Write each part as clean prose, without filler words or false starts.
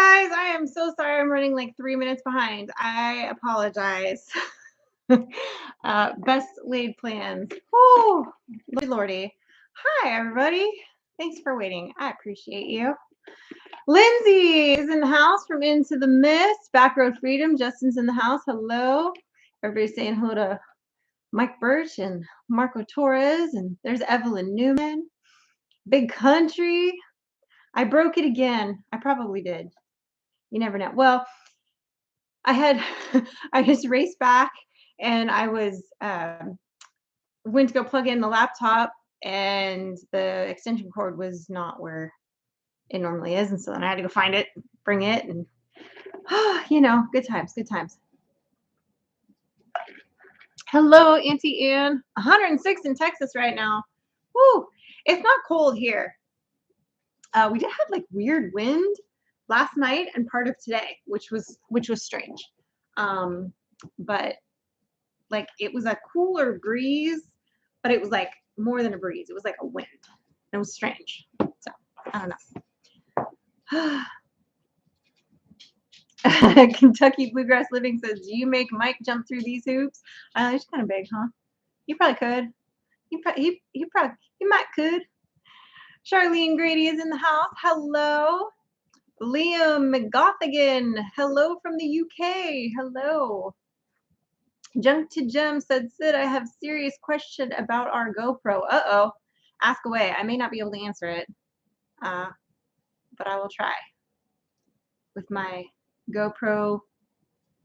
guys, I am so sorry I'm running like 3 minutes behind. I apologize. Best laid plans. Woo! Lordy, lordy. Hi, everybody. Thanks for waiting. I appreciate you. Lindsay is in the house from Into the Mist. Back Road Freedom. Justin's in the house. Hello. Everybody's saying hello to Mike Birch and Marco Torres. And there's Evelyn Newman. Big Country. I broke it again. I probably did. You never know. Well, I just raced back and I was went to go plug in the laptop and the extension cord was not where it normally is, and so then I had to go find it, bring it, and good times, good times. Hello, Auntie Ann. 106 in Texas right now. Woo! It's not cold here. We did have like weird wind last night and part of today, which was strange. But like it was a cooler breeze, but it was like more than a breeze. It was like a wind. It was strange. So I don't know. Kentucky Bluegrass Living says, "Do you make Mike jump through these hoops?" He's kind of big, huh? You probably could. He might could. Charlene Grady is in the house. Hello. Liam McGothigan. Hello from the UK. Hello. Junk to Gem said, "Sid, I have serious question about our GoPro." Uh-oh. Ask away. I may not be able to answer it, but I will try with my GoPro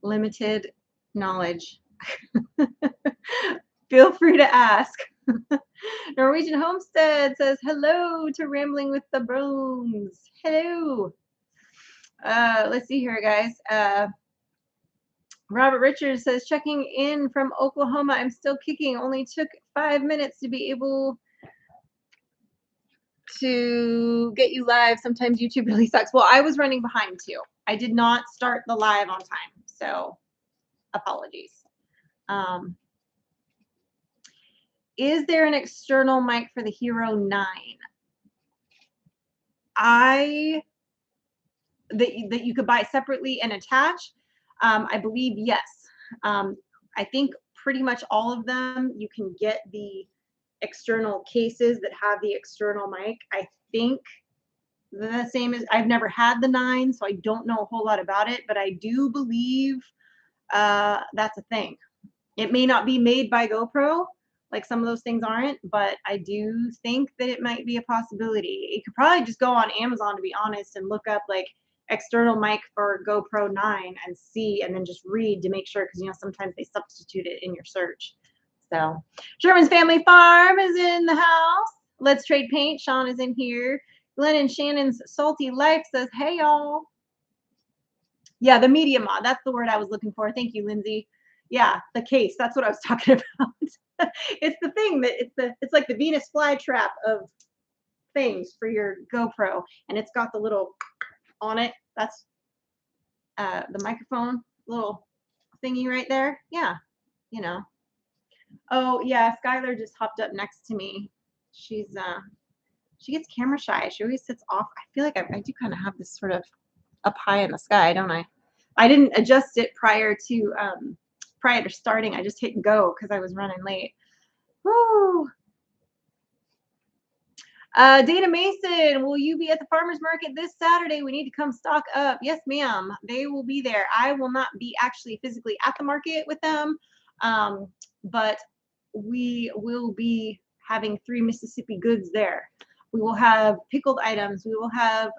limited knowledge. Feel free to ask. Norwegian Homestead says, "Hello to Rambling with the Brooms." Hello. Let's see here, guys. Robert Richards says, "Checking in from Oklahoma. I'm still kicking. Only took 5 minutes to be able to get you live. Sometimes YouTube really sucks." Well, I was running behind too. I did not start the live on time, so apologies. Is there an external mic for the Hero 9? That you could buy separately and attach? I believe yes. I think pretty much all of them you can get the external cases that have the external mic. I think the same as, I've never had the 9, so I don't know a whole lot about it, but I do believe that's a thing. It may not be made by GoPro, like some of those things aren't, but I do think that it might be a possibility. You could probably just go on Amazon, to be honest, and look up like external mic for GoPro 9 and see, and then just read to make sure, because sometimes they substitute it in your search. So Sherman's Family Farm is in the house. Let's Trade Paint. Sean is in here. Glenn and Shannon's Salty Life says, "Hey y'all." Yeah, the media mod. That's the word I was looking for. Thank you, Lindsay. Yeah, the case. That's what I was talking about. It's the thing that it's like the Venus flytrap of things for your GoPro, and it's got the little on it. That's the microphone little thingy right there. Yeah, Oh yeah, Skylar just hopped up next to me. She gets camera shy. She always sits off. I feel like I do kind of have this sort of up high in the sky, don't I? I didn't adjust it prior to starting. I just hit go because I was running late. Woo! Dana Mason, will you be at the farmers market this Saturday? We need to come stock up. Yes, ma'am. They will be there. I will not be actually physically at the market with them, but we will be having 3 Mississippi goods there. We will have pickled items. We will have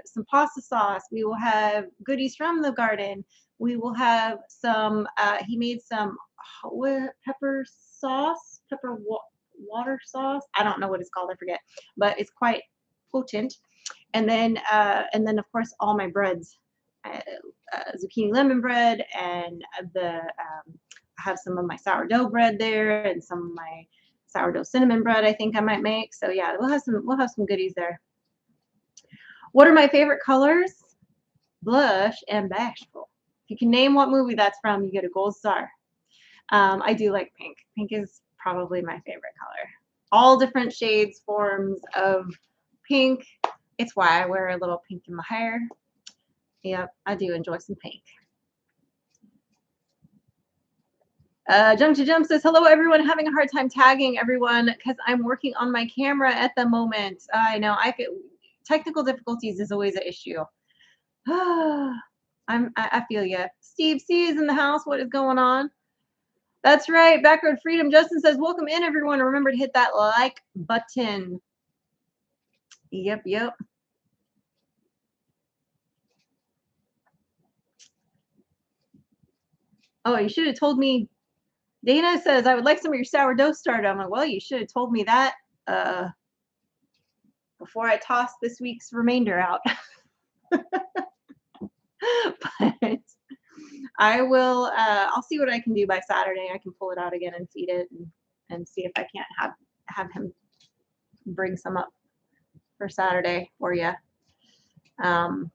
some pasta sauce. We will have goodies from the garden. We will have some, he made some pepper sauce, water sauce. I don't know what it's called. I forget, but it's quite potent. And then of course all my breads, zucchini lemon bread, and I have some of my sourdough bread there, and some of my sourdough cinnamon bread I think I might make. So yeah, we'll have some goodies there. What are my favorite colors? Blush and bashful. If you can name what movie that's from, you get a gold star. I do like pink. Pink is probably my favorite color. All different shades, forms of pink. It's why I wear a little pink in my hair. Yep, I do enjoy some pink. Jump to Jump says, hello, everyone. Having a hard time tagging everyone because I'm working on my camera at the moment. I know technical difficulties is always an issue. I feel you. Steve C is in the house. What is going on? That's right. Backroad Freedom. Justin says, welcome in, everyone. Remember to hit that like button. Yep, yep. Oh, you should have told me. Dana says, I would like some of your sourdough starter. I'm like, well, you should have told me that before I toss this week's remainder out. But I will, I'll see what I can do by Saturday. I can pull it out again and feed it and see if I can't have him bring some up for Saturday for you. Stop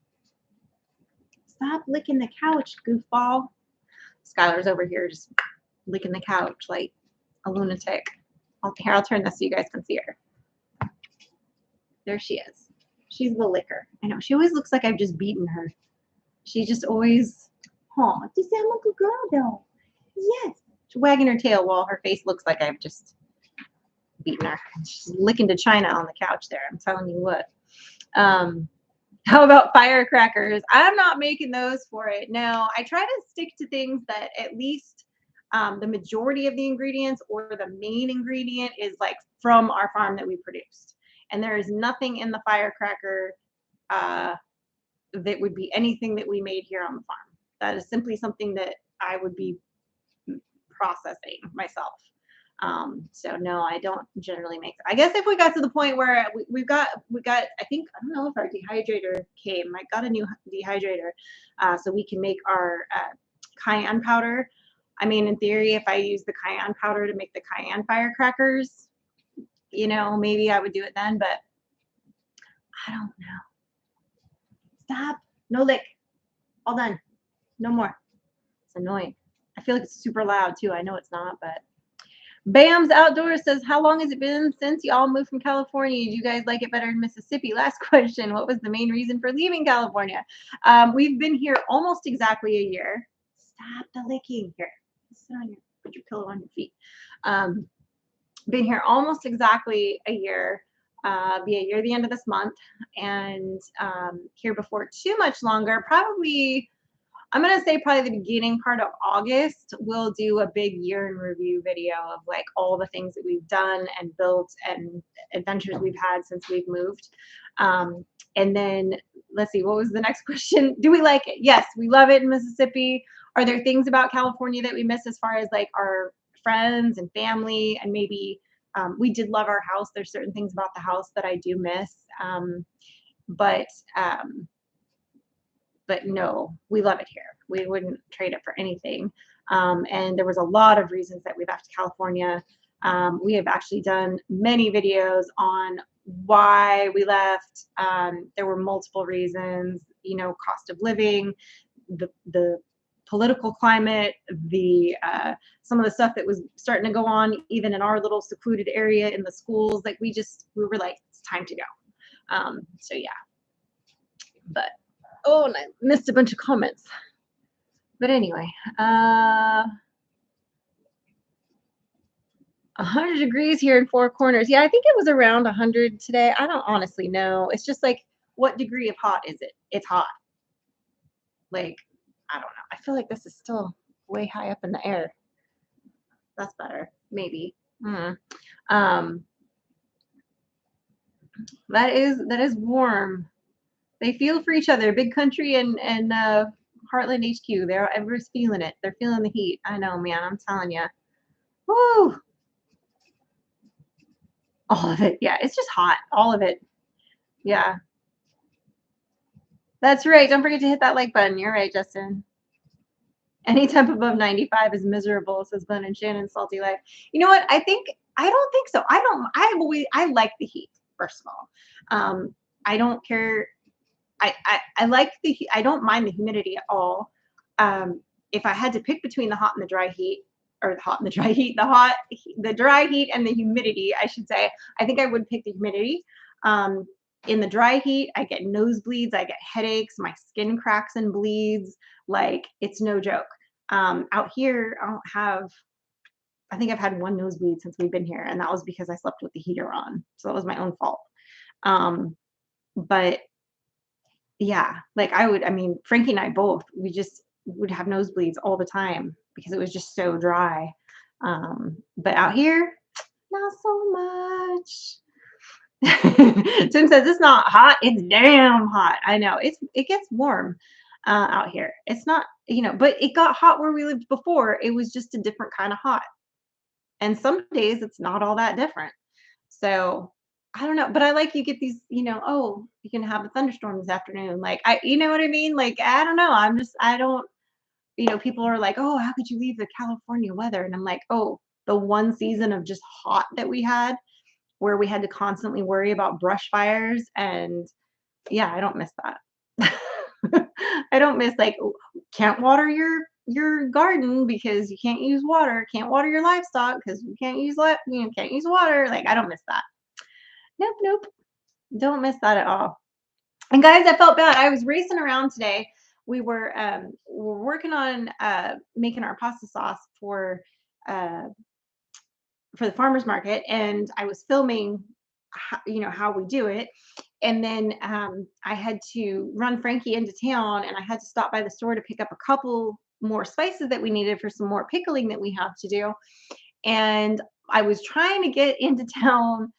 licking the couch, goofball. Skylar's over here just licking the couch like a lunatic. I'll turn this so you guys can see her. There she is. She's the licker. I know. She always looks like I've just beaten her. She just always, just say I'm a good girl though. Yes. She's wagging her tail while her face looks like I've just beaten her. She's licking to China on the couch there. I'm telling you what. How about firecrackers? I'm not making those for it. No, I try to stick to things that at least the majority of the ingredients or the main ingredient is like from our farm that we produced. And there is nothing in the firecracker that would be anything that we made here on the farm. That is simply something that I would be processing myself. So no, I don't generally make. I guess if we got to the point where we got, I think, I don't know if our dehydrator came. I got a new dehydrator, so we can make our cayenne powder. I mean, in theory, if I use the cayenne powder to make the cayenne firecrackers, maybe I would do it then, but I don't know. Stop. No lick. All done. No more. It's annoying. I feel like it's super loud too. I know it's not, but Bam's Outdoors says, how long has it been since y'all moved from California? Do you guys like it better in Mississippi? Last question. What was the main reason for leaving California? We've been here almost exactly a year. Stop the licking. Here. Sit on put your pillow on your feet. Been here almost exactly a year. Be a year the end of this month. And here before too much longer, probably I'm going to say probably the beginning part of August, we'll do a big year in review video of like all the things that we've done and built and adventures we've had since we've moved. And then let's see, what was the next question? Do we like it? Yes, we love it in Mississippi. Are there things about California that we miss as far as like our friends and family? And maybe we did love our house. There's certain things about the house that I do miss. But no, we love it here. We wouldn't trade it for anything. And there was a lot of reasons that we left California. We have actually done many videos on why we left. There were multiple reasons, cost of living, the political climate, some of the stuff that was starting to go on even in our little secluded area in the schools. Like we were like, it's time to go. So yeah, but oh, and I missed a bunch of comments. But anyway, 100 degrees here in Four Corners. Yeah, I think it was around 100 today. I don't honestly know. It's just like, what degree of hot is it? It's hot. Like, I don't know. I feel like this is still way high up in the air. That's better. Maybe. That is warm. They feel for each other. Big Country and Heartland HQ. Everyone's feeling it. They're feeling the heat. I know, man. I'm telling you. Woo! All of it. Yeah, it's just hot. All of it. Yeah. That's right. Don't forget to hit that like button. You're right, Justin. Any temp above 95 is miserable, says Glenn and Shannon. Salty life. You know what? I don't think so. I like the heat, first of all. I don't care. I like I don't mind the humidity at all. If I had to pick between the hot and the dry heat, or the hot and the dry heat, the dry heat and the humidity, I should say, I think I would pick the humidity. in the dry heat, I get nosebleeds, I get headaches, my skin cracks and bleeds. Like it's no joke. Out here, I don't have. I think I've had one nosebleed since we've been here, and that was because I slept with the heater on, so that was my own fault. Um, but yeah, like I mean, Frankie and I both, we just would have nosebleeds all the time because it was just so dry. But out here, not so much. Tim says it's not hot. It's damn hot. I know it gets warm out here. It's not, but it got hot where we lived before. It was just a different kind of hot. And some days it's not all that different. So I don't know, but I like you get these, oh, you can have a thunderstorm this afternoon. Like you know what I mean? Like I don't know. I don't. People are like, oh, how could you leave the California weather? And I'm like, oh, the one season of just hot that we had, where we had to constantly worry about brush fires, and yeah, I don't miss that. I don't miss like can't water your garden because you can't use water, can't water your livestock because you can't use can't use water. Like I don't miss that. Nope, nope. Don't miss that at all. And guys, I felt bad. I was racing around today. We're working on making our pasta sauce uh for the farmers market, and I was filming how we do it. And then I had to run Frankie into town, and I had to stop by the store to pick up a couple more spices that we needed for some more pickling that we have to do. And I was trying to get into town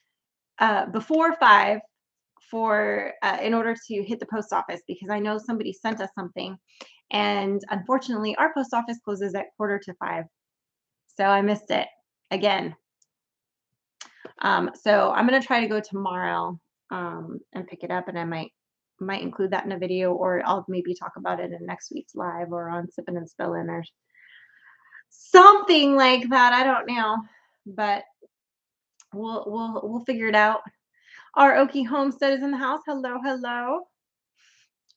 before 5 for in order to hit the post office because I know somebody sent us something. And unfortunately, our post office closes at 4:45. So I missed it again. So I'm gonna try to go tomorrow and pick it up, and I might include that in a video, or I'll maybe talk about it in next week's live or on Sippin' and Spillin' or something like that. I don't know, but we'll figure it out. Our Okie Homestead is in the house. Hello, hello.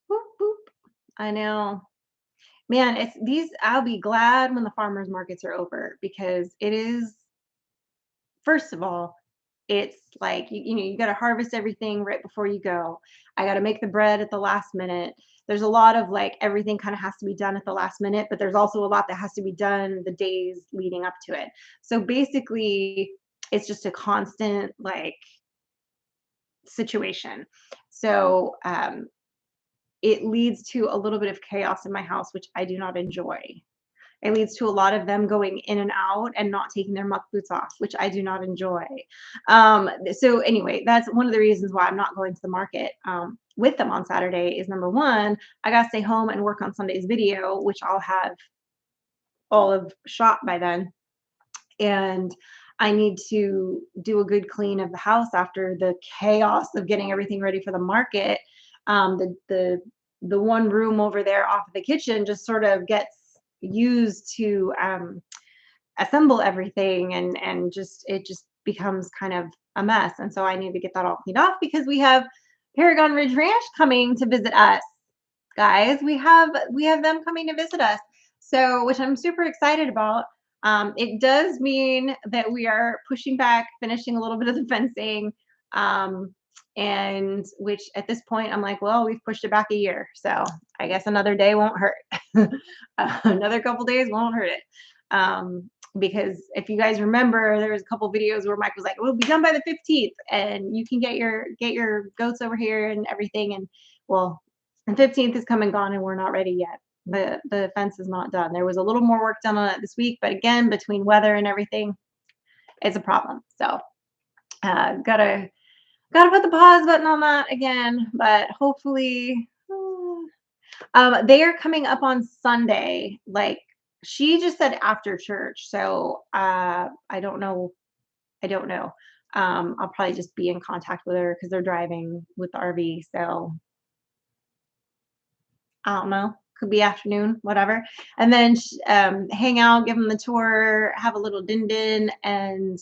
Whoop, whoop. I know. Man, it's these I'll be glad when the farmers markets are over because it is, first of all, it's like you got to harvest everything right before you go. I got to make the bread at the last minute. There's a lot of like everything kind of has to be done at the last minute, but there's also a lot that has to be done the days leading up to it. So basically, it's just a constant like situation. So it leads to a little bit of chaos in my house, which I do not enjoy. It leads to a lot of them going in and out and not taking their muck boots off, which I do not enjoy. So anyway, that's one of the reasons why I'm not going to the market with them on Saturday is number one, I gotta stay home and work on Sunday's video, which I'll have all of shot by then. And I need to do a good clean of the house after the chaos of getting everything ready for the market. The one room over there off of the kitchen just sort of gets used to assemble everything, and just it just becomes kind of a mess. And so I need to get that all cleaned off because we have Paragon Ridge Ranch coming to visit us, guys. We have them coming to visit us, so which I'm super excited about. It does mean that we are pushing back, finishing a little bit of the fencing, and which at this point I'm like, well, we've pushed it back a year, so I guess another day won't hurt. Another couple days won't hurt it. Because if you guys remember, there was a couple videos where Mike was like, "We'll be done by the 15th, and you can get your goats over here and everything." And well, the 15th is come and gone, and we're not ready yet. The fence is not done. There was a little more work done on it this week, but again, between weather and everything, it's a problem. So gotta put the pause button on that again. But hopefully, they are coming up on Sunday. Like she just said after church, so I don't know. I don't know. I'll probably just be in contact with her because they're driving with the RV. So I don't know. Could be afternoon, whatever. And then hang out, give them the tour, have a little din din, and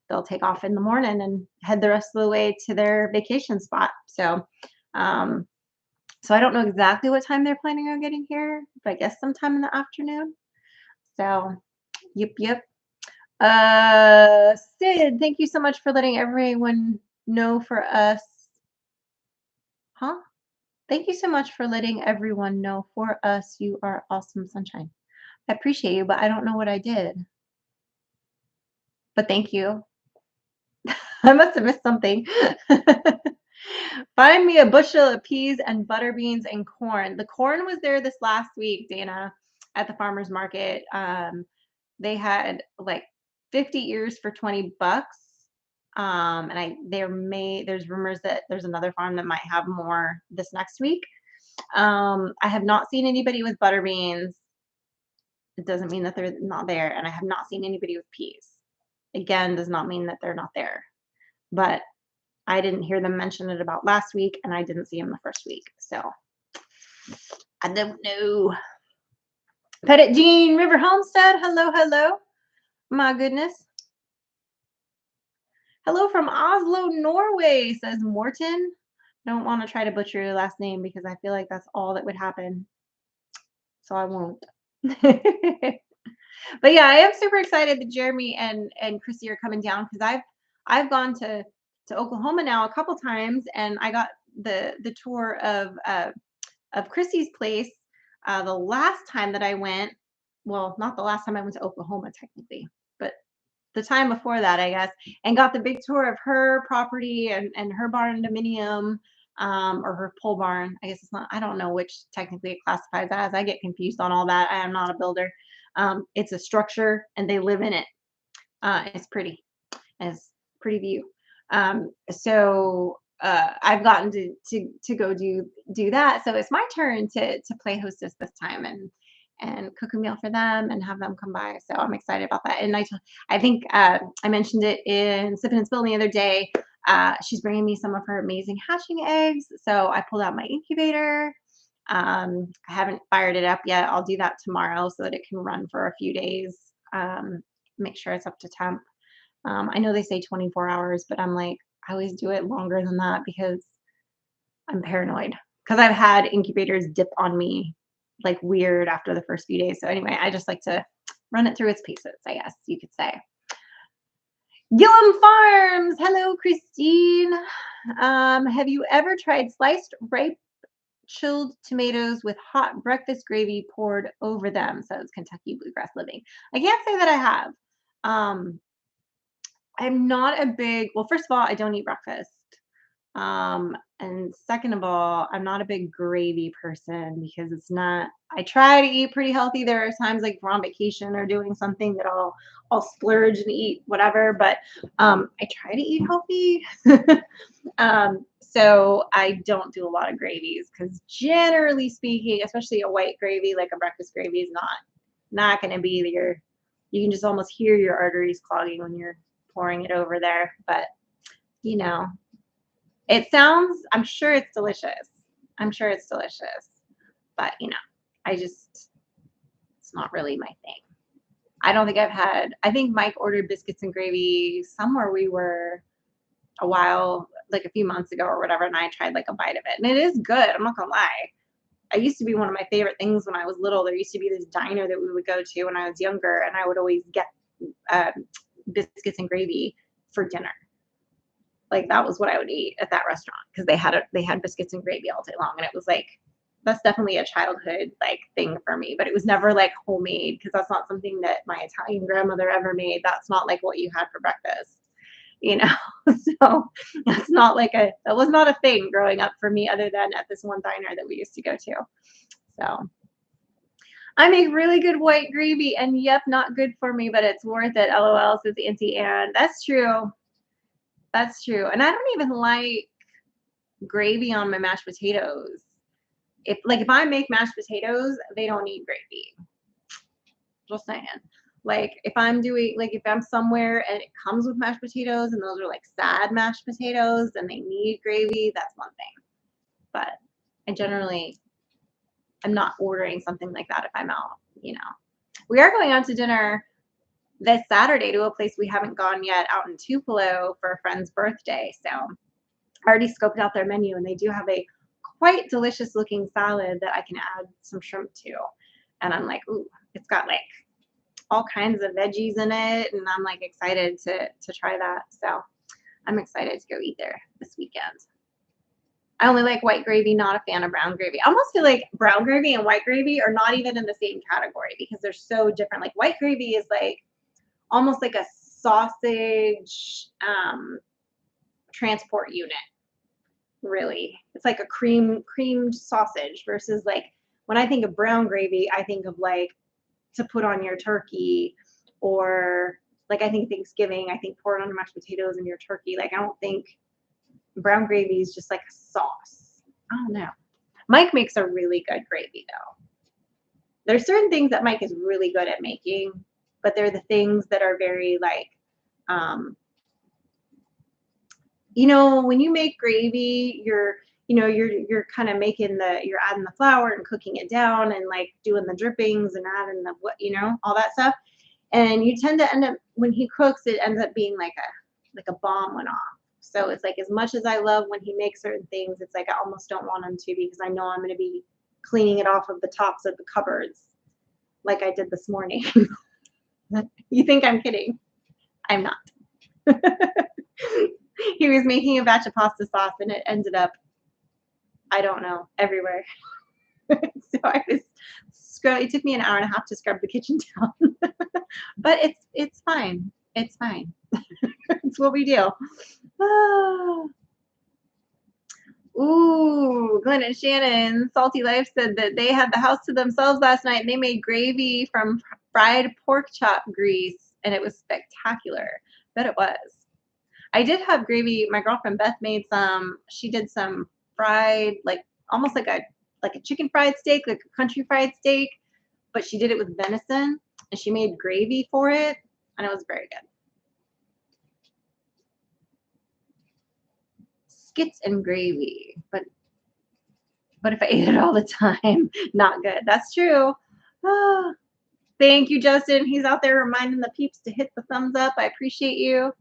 they'll take off in the morning and head the rest of the way to their vacation spot. So, so I don't know exactly what time they're planning on getting here, but I guess sometime in the afternoon. So, yep, yep. Sid, thank you so much for letting everyone know for us. Huh? Thank you so much for letting everyone know for us. You are awesome, sunshine. I appreciate you, but I don't know what I did. But thank you. I must have missed something. Find me a bushel of peas and butter beans and corn. The corn was there this last week, Dana, at the farmer's market. They had like 50 ears for 20 bucks. And there's rumors that there's another farm that might have more this next week. I have not seen anybody with butter beans. It doesn't mean that they're not there. And I have not seen anybody with peas. Again, does not mean that they're not there. But I didn't hear them mention it about last week, and I didn't see them the first week. So I don't know. Pettit Jean River Homestead. Hello, hello. My goodness. Hello from Oslo, Norway, says Morton. Don't want to try to butcher your last name because I feel like that's all that would happen. So I won't. But yeah, I am super excited that Jeremy and Chrissy are coming down because I've gone to Oklahoma now a couple times, and I got the tour of Chrissy's place the last time that I went. Well, not the last time I went to Oklahoma technically, but the time before that, I guess, and got the big tour of her property and her barn dominium, or her pole barn. I guess it's not, I don't know which technically it classifies as. I get confused on all that. I am not a builder. It's a structure and they live in it. It's pretty. It's pretty view. I've gotten to go do that. So it's my turn to play hostess this time and cook a meal for them and have them come by. So I'm excited about that. And I think I mentioned it in Sippin' and Spillin' the other day. She's bringing me some of her amazing hatching eggs. So I pulled out my incubator. I haven't fired it up yet. I'll do that tomorrow so that it can run for a few days. Make sure it's up to temp. I know they say 24 hours, but I'm like, I always do it longer than that because I'm paranoid. Because I've had incubators dip on me like weird after the first few days. So anyway, I just like to run it through its paces, I guess you could say. Gillum Farms. Hello, Christine. Have you ever tried sliced ripe chilled tomatoes with hot breakfast gravy poured over them? Says Kentucky Bluegrass Living. I can't say that I have. I'm not a big, well, first of all, I don't eat breakfast. And second of all, I'm not a big gravy person because it's not, I try to eat pretty healthy. There are times like we're on vacation or doing something that I'll splurge and eat whatever, but I try to eat healthy. So I don't do a lot of gravies because generally speaking, especially a white gravy, like a breakfast gravy is not going to be you can just almost hear your arteries clogging when you're pouring it over there. But you know, I'm sure it's delicious. I'm sure it's delicious. But it's not really my thing. I don't think I think Mike ordered biscuits and gravy somewhere we were a while, like a few months ago or whatever, and I tried like a bite of it. And it is good. I'm not gonna lie. It used to be one of my favorite things when I was little. There used to be this diner that we would go to when I was younger, and I would always get biscuits and gravy for dinner. Like that was what I would eat at that restaurant because they had biscuits and gravy all day long, and it was like that's definitely a childhood like thing for me. But it was never like homemade because that's not something that my Italian grandmother ever made. That's not like what you had for breakfast, you know. So that was not a thing growing up for me other than at this one diner that we used to go to. So I make really good white gravy, and yep, not good for me, but it's worth it. LOL, says Auntie Anne. That's true. That's true. And I don't even like gravy on my mashed potatoes. If I make mashed potatoes, they don't need gravy. Just saying. Like if I'm somewhere and it comes with mashed potatoes and those are like sad mashed potatoes and they need gravy, that's one thing. But I'm not ordering something like that if I'm out, We are going out to dinner this Saturday to a place we haven't gone yet out in Tupelo for a friend's birthday. So I already scoped out their menu and they do have a quite delicious looking salad that I can add some shrimp to. And I'm like, ooh, it's got like all kinds of veggies in it. And I'm like excited to try that. So I'm excited to go eat there this weekend. I only like white gravy, not a fan of brown gravy. I almost feel like brown gravy and white gravy are not even in the same category because they're so different. Like white gravy is like almost like a sausage transport unit, really. It's like a creamed sausage versus like when I think of brown gravy, I think of like to put on your turkey, or like I think Thanksgiving, I think pour it on your mashed potatoes and your turkey. Like I don't think brown gravy is just like a sauce. I don't know. Mike makes a really good gravy though. There's certain things that Mike is really good at making, but they're the things that are very like, when you make gravy, you're kind of you're adding the flour and cooking it down and like doing the drippings and adding the all that stuff. And you tend to end up when he cooks, it ends up being like a bomb went off. So it's like as much as I love when he makes certain things, it's like I almost don't want him to because I know I'm going to be cleaning it off of the tops of the cupboards like I did this morning. You think I'm kidding? I'm not. He was making a batch of pasta sauce and it ended up, I don't know, everywhere. So I was it took me an hour and a half to scrub the kitchen down. But it's fine. It's fine. It's what we do. Ooh, Glenn and Shannon, Salty Life said that they had the house to themselves last night and they made gravy from fried pork chop grease and it was spectacular. Bet it was. I did have gravy. My girlfriend Beth made some. She did some fried, like almost like a chicken fried steak, like a country fried steak, but she did it with venison and she made gravy for it, and it was very good. Skits and gravy, but if I ate it all the time, not good. That's true. Thank you, Justin. He's out there reminding the peeps to hit the thumbs up. I appreciate you.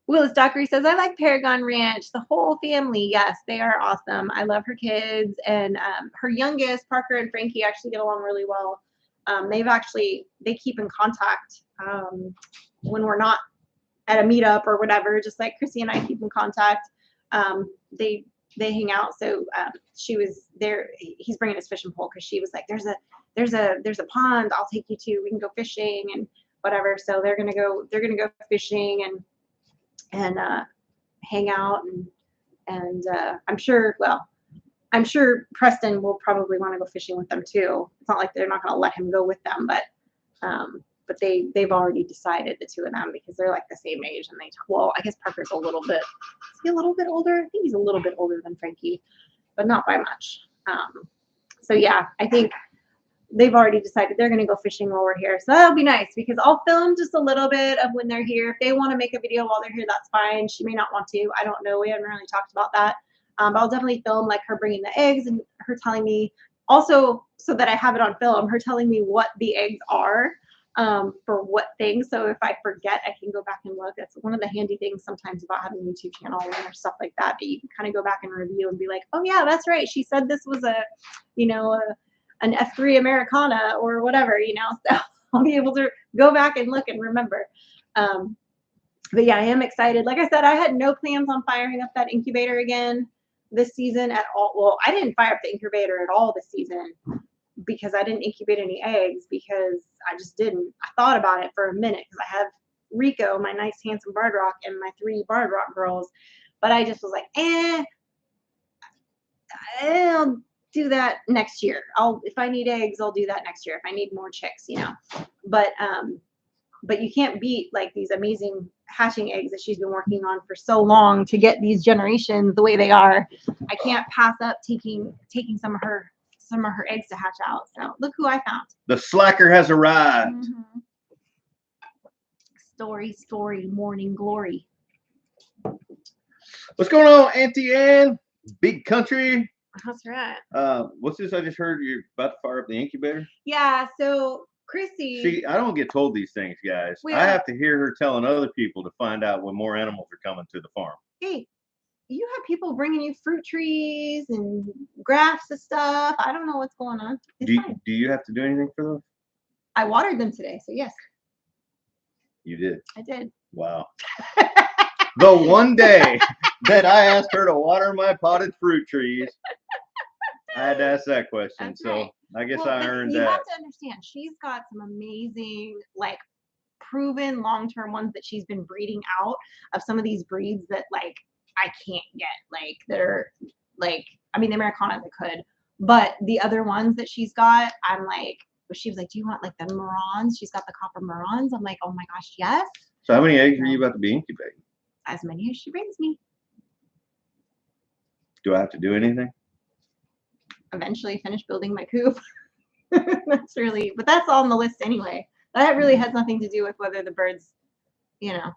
Willis Dockery says, I like Paragon Ranch. The whole family, yes, they are awesome. I love her kids. And her youngest, Parker and Frankie, actually get along really well. They keep in contact when we're not at a meetup or whatever, just like Chrissy and I keep in contact. They hang out. So she was there. He's bringing his fishing pole because she was like, there's a pond I'll take you to. We can go fishing and whatever. So they're gonna go fishing and hang out and I'm sure Preston will probably want to go fishing with them too. It's not like they're not going to let him go with them, but they've already decided, the two of them, because they're like the same age, and I guess Parker's a little bit older. I think he's a little bit older than Frankie, but not by much. So yeah, I think they've already decided they're going to go fishing while we're here. So that'll be nice because I'll film just a little bit of when they're here. If they want to make a video while they're here, that's fine. She may not want to. I don't know. We haven't really talked about that. But I'll definitely film like her bringing the eggs and her telling me also, so that I have it on film, her telling me what the eggs are for what things. So if I forget, I can go back and look. That's one of the handy things sometimes about having a YouTube channel or stuff like that you can kind of go back and review and be like, oh yeah, that's right. She said this was an F3 Americana or whatever, so I'll be able to go back and look and remember. But yeah, I am excited. Like I said, I had no plans on firing up that incubator again this season at all. Well, I didn't fire up the incubator at all this season because I didn't incubate any eggs because I just didn't. I thought about it for a minute because I have Rico, my nice handsome barred rock, and my 3 barred rock girls, but I just was like, I'll do that next year. If I need eggs, I'll do that next year. If I need more chicks, but you can't beat like these amazing hatching eggs that she's been working on for so long to get these generations the way they are. I can't pass up taking some of her eggs to hatch out. So look who I found. The slacker has arrived. Mm-hmm. Story, morning glory. What's going on, Auntie Ann? Big country. That's right. What's this? I just heard you're about to fire up the incubator. Yeah. So Chrissy. See, I don't get told these things, guys. I have to hear her telling other people to find out when more animals are coming to the farm. Hey, you have people bringing you fruit trees and grafts of stuff. I don't know what's going on. Do you have to do anything for those? I watered them today, so yes. You did? I did. Wow. The one day that I asked her to water my potted fruit trees, I had to ask that question. That's so right. I guess Well, I but earned you that. have to understand, she's got some amazing, like, proven long-term ones that she's been breeding out of some of these breeds that, like, I can't get. Like, they're, like, I mean, the Americanas I could, but the other ones that she's got, I'm like, she was like, do you want, like, the Marans? She's got the copper Marans. I'm like, oh my gosh, yes. So how many eggs are you about to be incubating? As many as she brings me. Do I have to do anything? Eventually finish building my coop. That's really, but that's on the list anyway. That really has nothing to do with whether the birds, you know,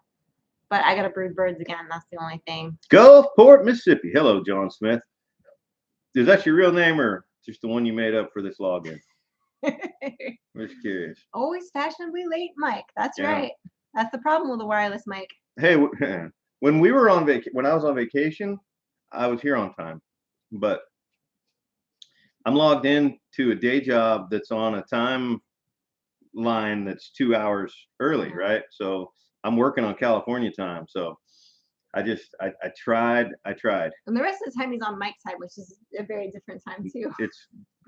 but I gotta brood birds again. That's the only thing. Gulfport, Mississippi. Hello, John Smith. Is that your real name or just the one you made up for this login? I'm just curious. Always fashionably late, Mike. That's right. That's the problem with the wireless mic. Hey, when we were on when I was on vacation, I was here on time, but I'm logged in to a day job that's on a time line that's 2 hours early, right? So I'm working on California time. So I tried. And the rest of the time he's on Mike's side, which is a very different time too.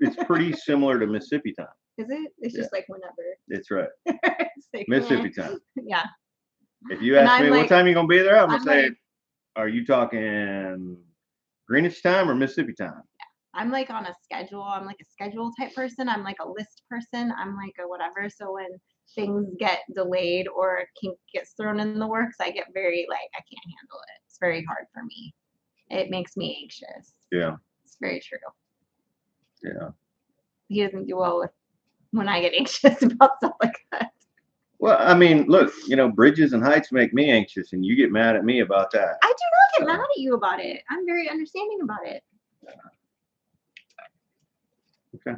It's pretty similar to Mississippi time. Is it? It's just like whenever. It's right. It's like, Mississippi time. Yeah. If you ask me like, what time you gonna be there, I'm gonna say, like, are you talking Greenwich time or Mississippi time? I'm like on a schedule. I'm like a schedule type person. I'm like a list person. I'm like a whatever. So when things get delayed or kink gets thrown in the works, I get very like, I can't handle it. It's very hard for me. It makes me anxious. Yeah. It's very true. Yeah. He doesn't do well with when I get anxious about stuff like that. Well, I mean, look, bridges and heights make me anxious, and you get mad at me about that. I do not get mad at you about it. I'm very understanding about it. Okay.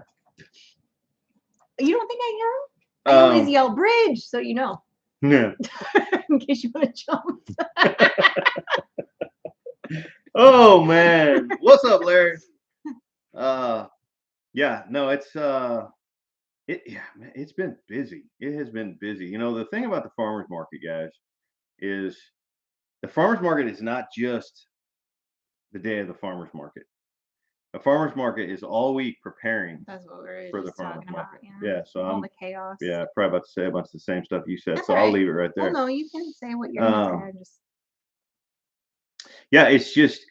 You don't think I am? I always yell bridge, so you know. Yeah. In case you want to jump. Oh man, what's up, Larry? Yeah, no, it's been busy. It has been busy. The thing about the farmers market, guys, is the farmers market is not just the day of the farmers market. The farmers market is all week preparing for the farmers market. Yeah, so all the chaos. Yeah, probably about to say a bunch of the same stuff you said. That's so right. I'll leave it right there. Well, no, you can say what you're gonna say. Yeah, it's just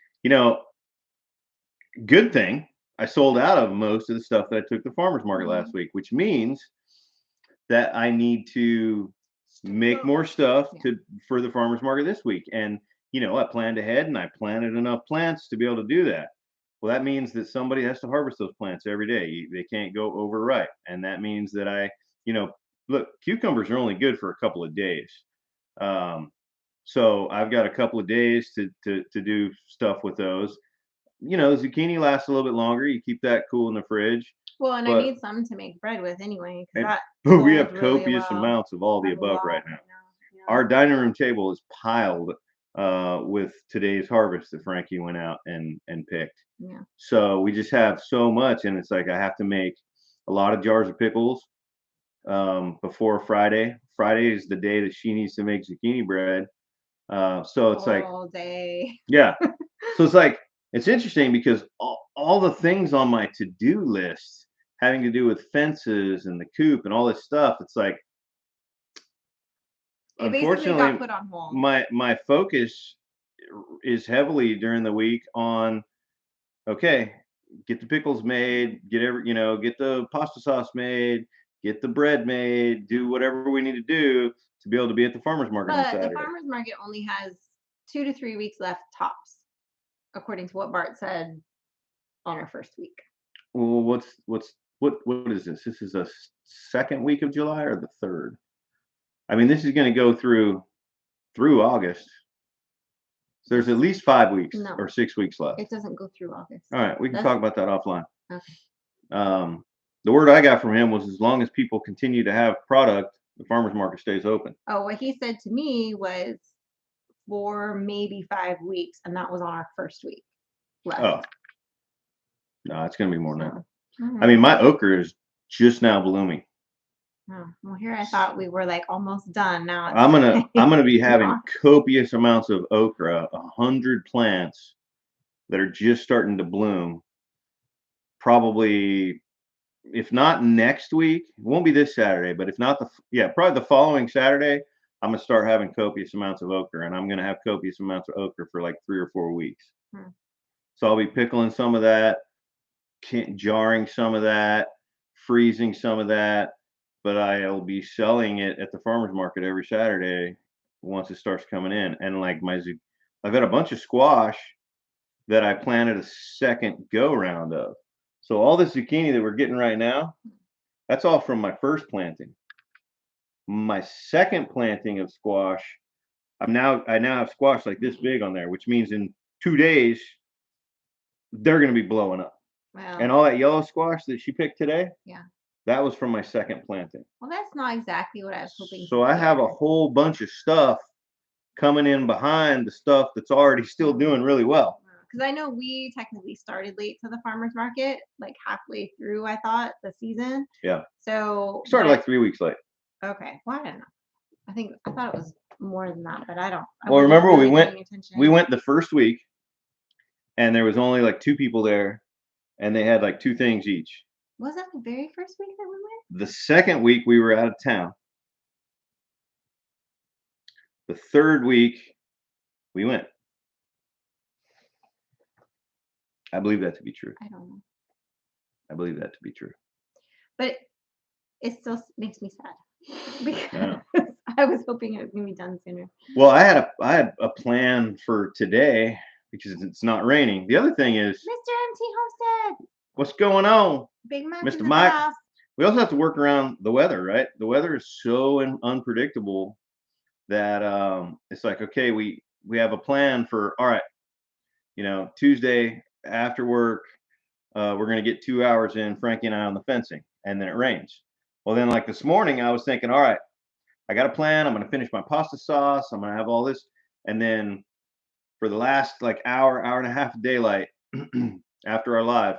good thing I sold out of most of the stuff that I took to the farmers market last week, which means that I need to make more stuff for the farmers market this week. And I planned ahead and I planted enough plants to be able to do that. Well, that means that somebody has to harvest those plants every day. They can't go overripe, and that means that look, cucumbers are only good for a couple of days. So I've got a couple of days to do stuff with those. Zucchini lasts a little bit longer. You keep that cool in the fridge. Well, and I need some to make bread with anyway. We have copious amounts of all the above right now. Yeah. Our dining room table is piled with today's harvest that Frankie went out and picked. Yeah. So we just have so much, and it's like I have to make a lot of jars of pickles before Friday. Friday is the day that she needs to make zucchini bread. So it's all day. Yeah. So it's like, it's interesting because all the things on my to-do list having to do with fences and the coop and all this stuff, it's like, unfortunately, got put on hold. My focus is heavily during the week on, okay, get the pickles made, get the pasta sauce made, get the bread made, do whatever we need to do to be able to be at the farmers market on Saturday. The farmers market only has 2 to 3 weeks left tops, according to what Bart said on our first week. Well, what is this? This is the second week of July or the third? I mean, this is going to go through August. So there's at least 5 weeks or 6 weeks left. It doesn't go through August. All right, we can talk about that offline. Okay. The word I got from him was, as long as people continue to have product, the farmers market stays open. Oh, what he said to me was 4, maybe 5 weeks, and that was on our first week left. Oh. No, it's going to be more now. I mean, my okra is just now blooming. Oh, well, here I thought we were like almost done. Now it's I'm gonna be having not. copious amounts of okra, 100 plants that are just starting to bloom. Probably, if not next week, it won't be this Saturday, but if not probably the following Saturday, I'm gonna start having copious amounts of okra, and I'm gonna have copious amounts of okra for like 3 or 4 weeks. Hmm. So I'll be pickling some of that, jarring some of that, freezing some of that, but I'll be selling it at the farmer's market every Saturday once it starts coming in. And like I've got a bunch of squash that I planted a second go round of. So all this zucchini that we're getting right now, that's all from my first planting. My second planting of squash, I now have squash like this big on there, which means in 2 days they're going to be blowing up. And Well, all that yellow squash that she picked today, yeah. that was from my second planting. Well, that's not exactly what I was hoping So to I have a hear. whole bunch of stuff coming in behind the stuff that's already still doing really well. Because I know we technically started late to the farmer's market, like halfway through, I thought, the season. Yeah. So Started like 3 weeks late. okay. Well, I don't know. I thought it was more than that, but I don't. I Well, wasn't remember really paying attention. we went the first week and there was only like 2 people there and they had like 2 things each. Was that the very first week that we went? The second week we were out of town. The third week we went. I believe that to be true. I don't know. I believe that to be true. But it still makes me sad because Yeah. I was hoping it was gonna be done sooner. Well, I had a plan for today because it's not raining. The other thing is, Mr. MT Homestead, what's going on, Big Mac Mr. in the Mike? house. We also have to work around the weather, right? The weather is so unpredictable that it's like, okay, we have a plan for, all right, Tuesday after work, we're gonna get 2 hours in, Frankie and I, on the fencing, and then it rains. Well, then like this morning, I was thinking, all right, I got a plan. I'm gonna finish my pasta sauce. I'm gonna have all this, and then for the last like hour and a half of daylight after our live,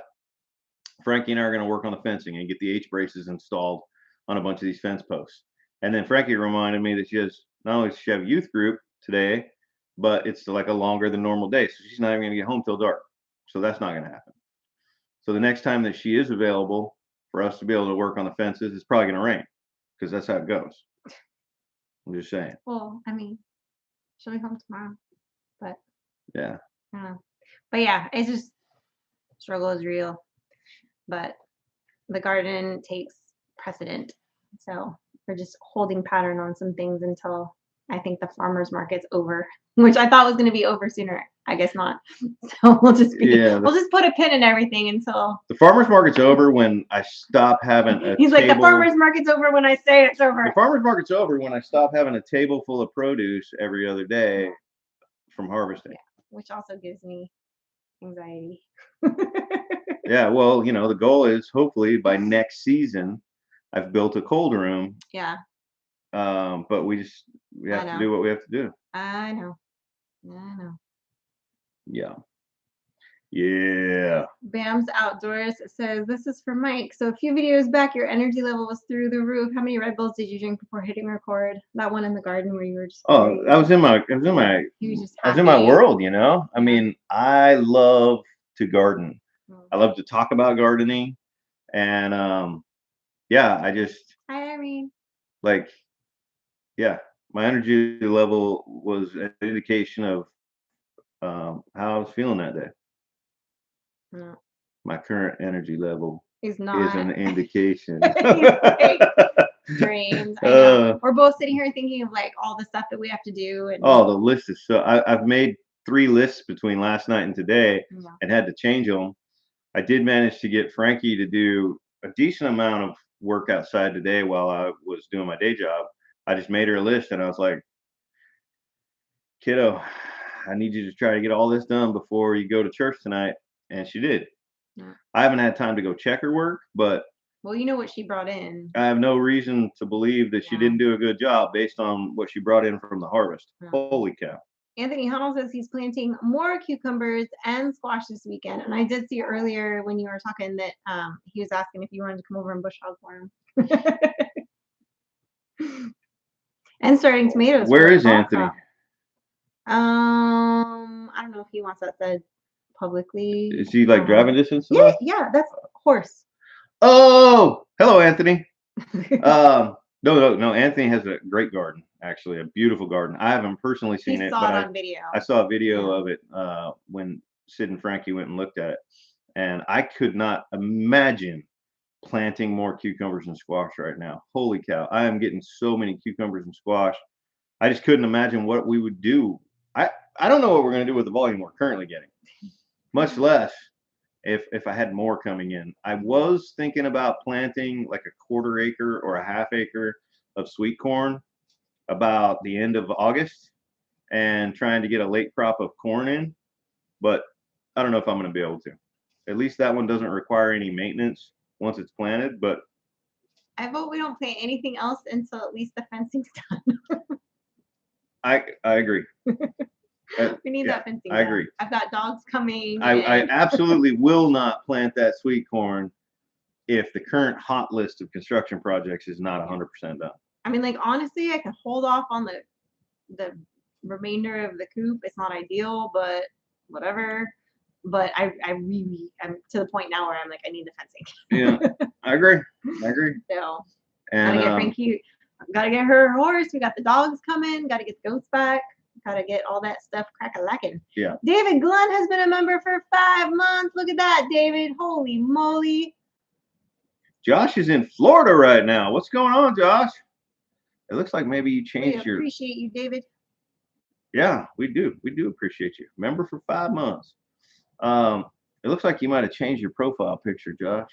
Frankie and I are going to work on the fencing and get the H braces installed on a bunch of these fence posts. And then Frankie reminded me that she has not only does she have a youth group today, but it's like a longer than normal day. So she's not even going to get home till dark. So that's not going to happen. So the next time that she is available for us to be able to work on the fences, it's probably going to rain because that's how it goes. I'm just saying. Well, I mean, she'll be home tomorrow, but Yeah. I don't know. But yeah, it's just struggle is real. But the garden takes precedent. So we're just holding pattern on some things until I think the farmer's market's over, which I thought was going to be over sooner. I guess not. So we'll just put a pin in everything until the farmer's market's over when I stop having a he's like, the table. farmer's market's over when I say it's over. The farmer's market's over when I stop having a table full of produce every other day from harvesting. Yeah, which also gives me anxiety. Yeah, well, the goal is hopefully by next season, I've built a cold room. Yeah. But we have to do what we have to do. I know. Yeah. Yeah. Bam's Outdoors says, this is for Mike. So a few videos back, your energy level was through the roof. How many Red Bulls did you drink before hitting record? That one in the garden where you were just I was in my world, I mean, I love to garden. I love to talk about gardening. And yeah, Hi, Irene. Like, yeah, my energy level was an indication of how I was feeling that day. No. My current energy level is an indication. Dreams. I know. We're both sitting here thinking of like all the stuff that we have to do. And the list is so. I've made 3 lists between last night and today, and had to change them. I did manage to get Frankie to do a decent amount of work outside today while I was doing my day job. I just made her a list, and I was like, "Kiddo, I need you to try to get all this done before you go to church tonight." And she did. Yeah. I haven't had time to go check her work, but well, you know what she brought in. I have no reason to believe that she didn't do a good job based on what she brought in from the harvest. Yeah. Holy cow. Anthony Huddle says he's planting more cucumbers and squash this weekend. And I did see earlier when you were talking that he was asking if you wanted to come over and bush hog for him. And starting tomatoes. Where for the is fall Anthony? crop. I don't know if he wants that said publicly. Is he like driving distance? Yeah, yeah, that's horse. Oh, hello, Anthony. No. Anthony has a great garden, actually, a beautiful garden. I haven't personally seen it, saw but it on video. I saw a video of it when Sid and Frankie went and looked at it, and I could not imagine planting more cucumbers and squash right now. Holy cow! I am getting so many cucumbers and squash. I just couldn't imagine what we would do. I don't know what we're going to do with the volume we're currently getting, much less if I had more coming in. I was thinking about planting like a quarter acre or a half acre of sweet corn about the end of August and trying to get a late crop of corn in, but I don't know if I'm going to be able to. At least that one doesn't require any maintenance once it's planted, but I vote we don't plant anything else until at least the fencing's done. I agree. We need that fencing I done. agree. I've got dogs coming. I absolutely will not plant that sweet corn if the current hot list of construction projects is not 100% done. I mean, like, honestly, I could hold off on the remainder of the coop. It's not ideal, but whatever. But I really am to the point now where I'm like, I need the fencing. Yeah, I agree. So And gotta get Frankie, gotta get her horse. We got the dogs coming. Gotta get the goats back. Gotta get all that stuff crack-a-lacking. Yeah. David Glenn has been a member for 5 months. Look at that, David. Holy moly. Josh is in Florida right now. What's going on, Josh? It looks like maybe you changed We appreciate you, David. Yeah, we do. We do appreciate you. Member for 5 months. It looks like you might have changed your profile picture, Josh.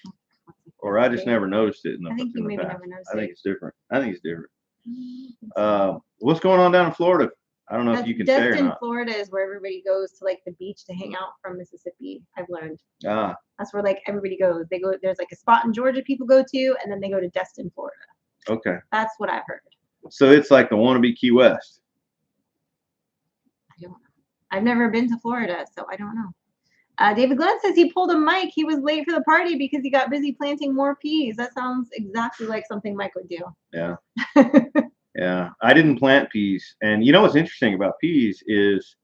Or I just never noticed it in the I think you maybe past. never noticed I think it. it's different. What's going on down in Florida? I don't know if you can say or Destin, not. Florida is where everybody goes to like the beach to hang out from Mississippi. I've learned. Ah, That's where like everybody goes. They go. There's like a spot in Georgia people go to, and then they go to Destin, Florida. okay. That's what I've heard. So it's like the wannabe Key West. I don't know. I've never been to Florida, so I don't know. David Glenn says he pulled a Mike. He was late for the party because he got busy planting more peas. That sounds exactly like something Mike would do. Yeah. Yeah. I didn't plant peas. And you know what's interesting about peas is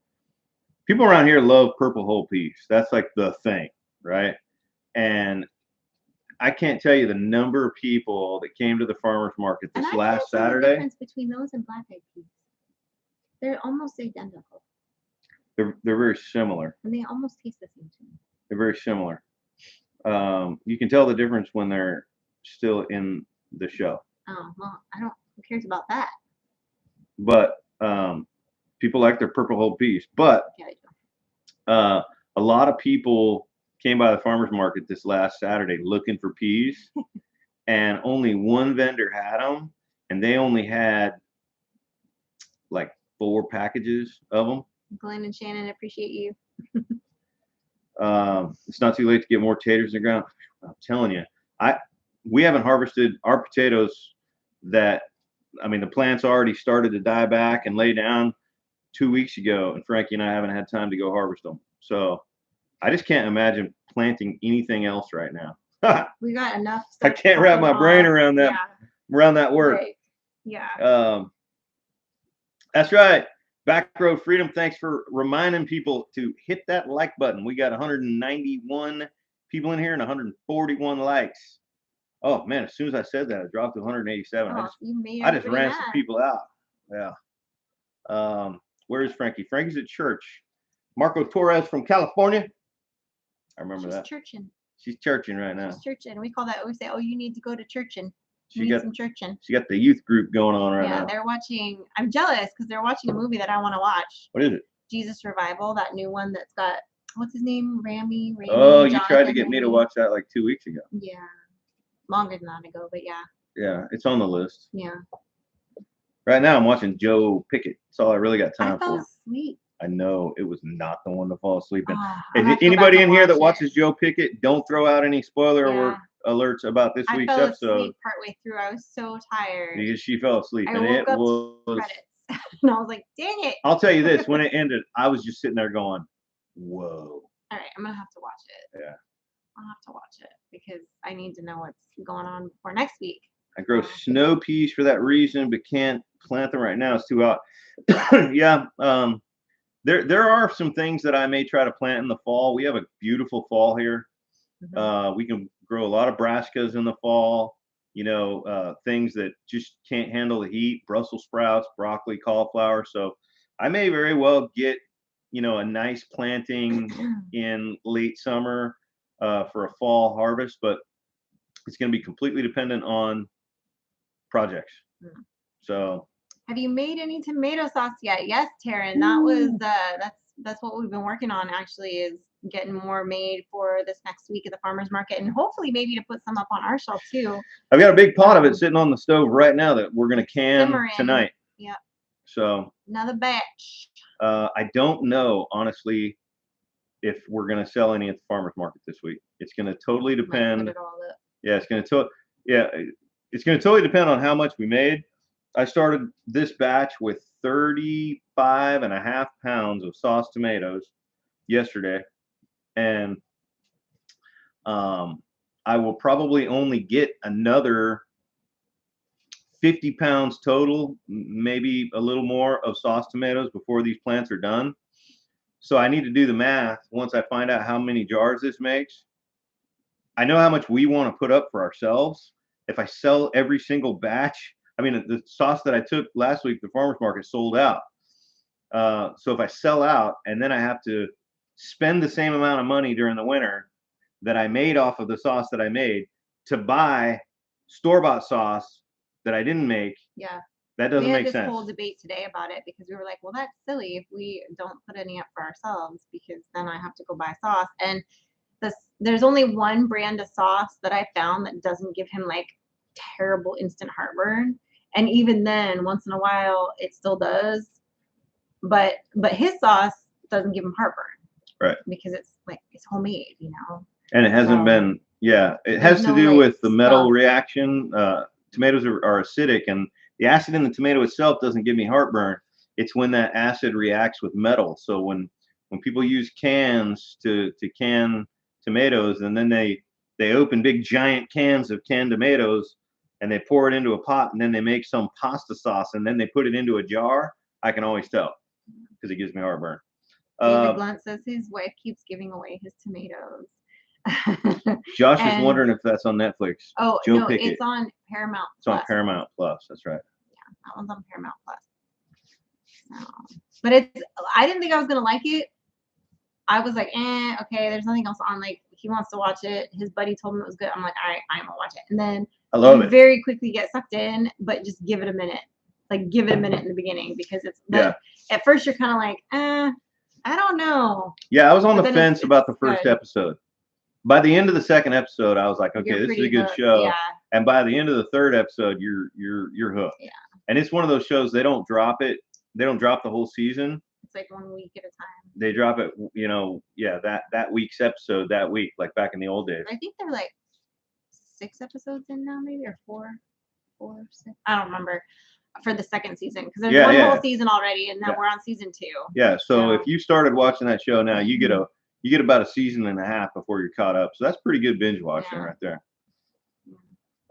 people around here love purple hull peas. That's like the thing, right? And I can't tell you the number of people that came to the farmers market this last Saturday. The difference between those and black eyed peas. They're almost identical. They're very similar. And they almost taste the same to me. They're very similar. You can tell the difference when they're still in the show. Oh, well, I don't, who cares about that? But people like their purple hull peas. But a lot of people came by the farmer's market this last Saturday looking for peas, and only one vendor had them, and they only had like 4 packages of them. Glenn and Shannon, appreciate you. It's not too late to get more taters in the ground. I'm telling you, we haven't harvested our potatoes that, I mean, the plants already started to die back and lay down 2 weeks ago, and Frankie and I haven't had time to go harvest them. So I just can't imagine planting anything else right now. We got enough. I can't wrap my brain around that, around that word. Right. Yeah. That's right. Back Row Freedom, thanks for reminding people to hit that like button. We got 191 people in here and 141 likes. Oh man, as soon as I said that, it dropped to 187. I just ran some people out. Yeah. Where is Frankie? Frankie's at church. Marco Torres from California. I remember that. She's churching right now. She's churching. We call that, we say, oh, you need to go to churching. She got some churching. She got the youth group going on right now. Yeah, they're watching. I'm jealous because they're watching a movie that I want to watch. What is it? Jesus Revival, that new one that's got, what's his name? Rami. Oh, you tried to get me to watch that like 2 weeks ago. Yeah, longer than that ago, but yeah. Yeah, it's on the list. Yeah. Right now, I'm watching Joe Pickett. That's all I really got time for. I fell asleep. I know it was not the one to fall asleep in. If anybody in here that watches Joe Pickett, don't throw out any spoiler alerts about this week's episode. I fell asleep partway through. I was so tired. Because she fell asleep. I woke up to credits. And I was like, dang it. I'll tell you this, when it ended, I was just sitting there going, whoa. All right, I'm going to have to watch it. Yeah. I'll have to watch it because I need to know what's going on for next week. I grow snow peas for that reason, but can't plant them right now. It's too hot. Yeah. There are some things that I may try to plant in the fall. We have a beautiful fall here. We can grow a lot of brassicas in the fall. Things that just can't handle the heat: Brussels sprouts, broccoli, cauliflower. So I may very well get a nice planting in late summer for a fall harvest, but it's going to be completely dependent on projects. So, have you made any tomato sauce yet? Yes, Taryn. That was that's what we've been working on. Actually, is getting more made for this next week at the farmers market, and hopefully maybe to put some up on our shelf too. I've got a big pot of it sitting on the stove right now that we're going to can simmering tonight. Yep. So another batch. I don't know, honestly, if we're going to sell any at the farmers market this week. It's going to totally depend. Yeah, it's going to totally depend on how much we made. I started this batch with 35.5 pounds of sauce tomatoes yesterday, and I will probably only get another 50 pounds total, maybe a little more, of sauce tomatoes before these plants are done. So I need to do the math once I find out how many jars this makes. I know how much we want to put up for ourselves. If I sell every single batch, I mean, the sauce that I took last week, the farmer's market, sold out. So if I sell out and then I have to spend the same amount of money during the winter that I made off of the sauce that I made to buy store-bought sauce that I didn't make, that doesn't make sense. We had this whole debate today about it because we were like, well, that's silly if we don't put any up for ourselves, because then I have to go buy sauce. And there's only one brand of sauce that I found that doesn't give him like terrible instant heartburn. And even then, once in a while, it still does. But his sauce doesn't give him heartburn. Right. Because it's homemade, And it hasn't been, it has to do with the metal reaction. Tomatoes are acidic, and the acid in the tomato itself doesn't give me heartburn. It's when that acid reacts with metal. So when people use cans to can tomatoes, and then they open big giant cans of canned tomatoes and they pour it into a pot, and then they make some pasta sauce and then they put it into a jar, I can always tell because it gives me heartburn. David Blunt says his wife keeps giving away his tomatoes. Josh is wondering if that's on Netflix. Oh, Joe, no, Pickett. It's on Paramount Plus. It's on Paramount Plus. That's right. Yeah, that one's on Paramount Plus. But I didn't think I was going to like it. I was like, okay, there's nothing else on. Like, he wants to watch it. His buddy told him it was good. I'm like, all right, I'm going to watch it. And then I love it. Very quickly get sucked in, but just give it a minute. Like, give it a minute in the beginning, because at first you're kind of like, I don't know. Yeah, I was on the fence about the first episode. By the end of the second episode, I was like, okay, this is a good show. Yeah. And by the end of the third episode, you're hooked. Yeah. And it's one of those shows, they don't drop it. They don't drop the whole season. It's like 1 week at a time. They drop it, that week's episode that week, like back in the old days. I think they're like 6 episodes in now, maybe, or 4, 6. I don't remember. For the second season, because there's one whole season already, and now we're on season 2. Yeah, so if you started watching that show now, you get about a season and a half before you're caught up. So that's pretty good binge watching right there.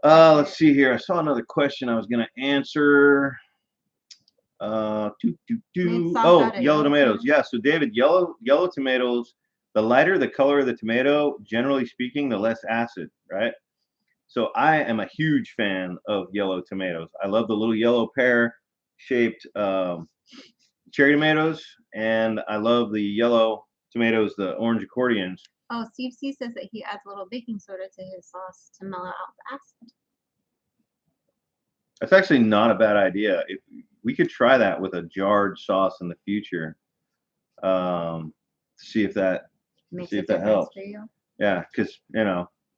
Let's see here. I saw another question I was going to answer. Oh, yellow tomatoes. Yeah, so David, yellow tomatoes, the lighter the color of the tomato, generally speaking, the less acid, right? So I am a huge fan of yellow tomatoes. I love the little yellow pear-shaped cherry tomatoes, and I love the yellow tomatoes, the orange accordions. Oh, Steve C says that he adds a little baking soda to his sauce to mellow out the acid. That's actually not a bad idea. If we could try that with a jarred sauce in the future, see if that helps. For you. Yeah, because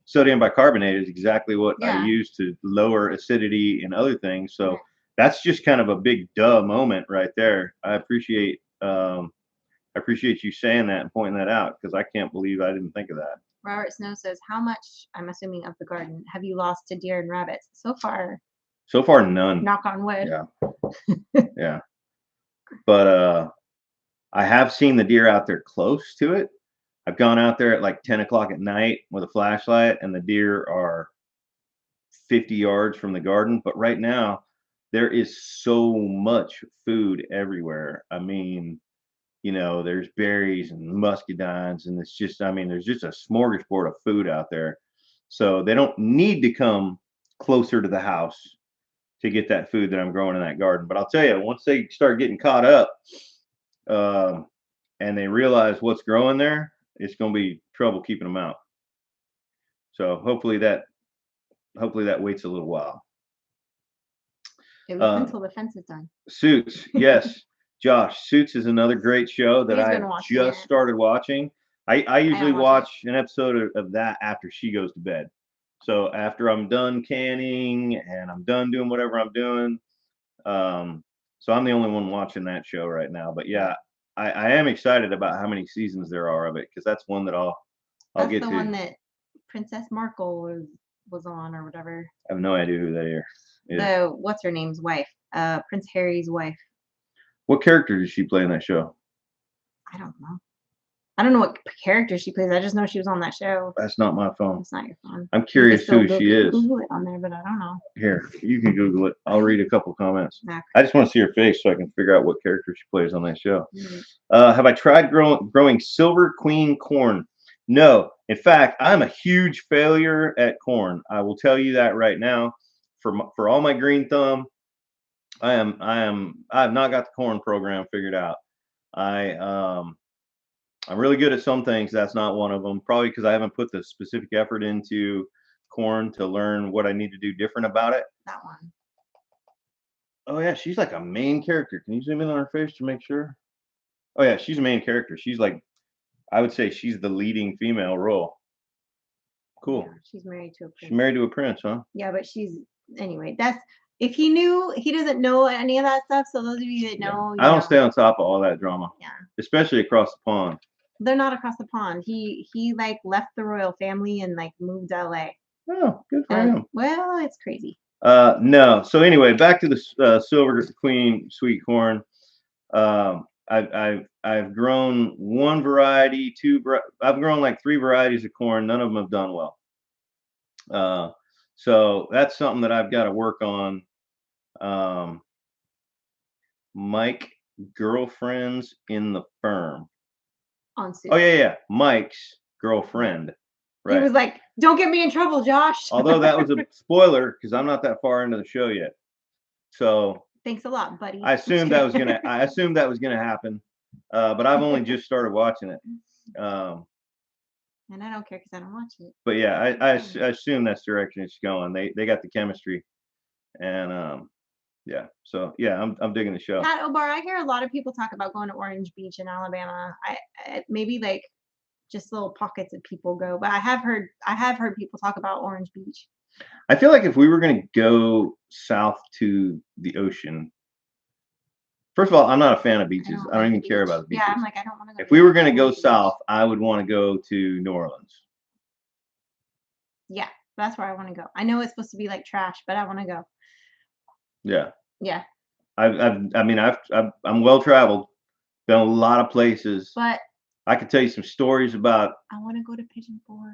sodium bicarbonate is exactly what I use to lower acidity and other things. So that's just kind of a big duh moment right there. I appreciate you saying that and pointing that out, because I can't believe I didn't think of that. Robert Snow says, how much, I'm assuming, of the garden have you lost to deer and rabbits? So far, none. Knock on wood. Yeah. Yeah. But I have seen the deer out there close to it. I've gone out there at like 10 o'clock at night with a flashlight, and the deer are 50 yards from the garden. But right now, there is so much food everywhere. I mean, there's berries and muscadines, and it's just, I mean, there's just a smorgasbord of food out there. So they don't need to come closer to the house to get that food that I'm growing in that garden. But I'll tell you, once they start getting caught up, um, and they realize what's growing there, it's going to be trouble keeping them out. So hopefully that waits a little while. At least until the fence is done. Suits, yes. Josh, Suits is another great show that He's I been watching just it. started watching. I usually haven't watched watch an episode of that after she goes to bed. So after I'm done canning and I'm done doing whatever I'm doing, so I'm the only one watching that show right now. But yeah, I am excited about how many seasons there are of it, because that's one that I'll That's get the to. one that Princess Markle was on or whatever. I have no idea who that is. The what's her name's wife, Prince Harry's wife. What character did she play in that show? I don't know. I don't know what character she plays. I just know she was on that show. That's not my phone. It's not your phone. I'm curious who she is. Google it on there, but I don't know. Here, you can Google it. I'll read a couple comments. Okay. I just want to see her face so I can figure out what character she plays on that show. Mhm. Have I tried growing Silver Queen corn? No. In fact, I'm a huge failure at corn. I will tell you that right now. For all my green thumb, I have not got the corn program figured out. I'm really good at some things. That's not one of them. Probably because I haven't put the specific effort into corn to learn what I need to do different about it. That one. Oh yeah, she's like a main character. Can you zoom in on her face to make sure? Oh yeah, she's a main character. She's like, I would say she's the leading female role. Cool. Yeah, she's married to a prince. She's married to a prince, huh? Yeah, but anyway. That's if he knew. He doesn't know any of that stuff. So those of you that know, I don't stay on top of all that drama. Yeah. Especially across the pond. They're not across the pond. He like left the royal family and like moved to LA. Oh, good for him. Well, it's crazy. No. So anyway, back to the Silver Queen sweet corn. I've grown one variety, I've grown like 3 varieties of corn. None of them have done well. So that's something that I've got to work on. Mike, girlfriends in the firm. On Suits. Oh yeah, Mike's girlfriend. Right. He was like, "Don't get me in trouble, Josh." Although that was a spoiler because I'm not that far into the show yet. So thanks a lot, buddy. I assumed that was gonna happen, but I've only just started watching it. And I don't care because I don't watch it. But yeah, I assume that's the direction it's going. They got the chemistry, and yeah. So yeah, I'm digging the show. Pat Obar, I hear a lot of people talk about going to Orange Beach in Alabama. I maybe like just little pockets of people go, but I have heard people talk about Orange Beach. I feel like if we were going to go south to the ocean, first of all, I'm not a fan of beaches. I don't even care about the beaches. Yeah, I'm like, I don't want to go. If we were going to go south, I would want to go to New Orleans. Yeah, that's where I want to go. I know it's supposed to be like trash, but I want to go. Yeah. Yeah. I'm well traveled, been a lot of places. But I could tell you some stories about. I want to go to Pigeon Forge.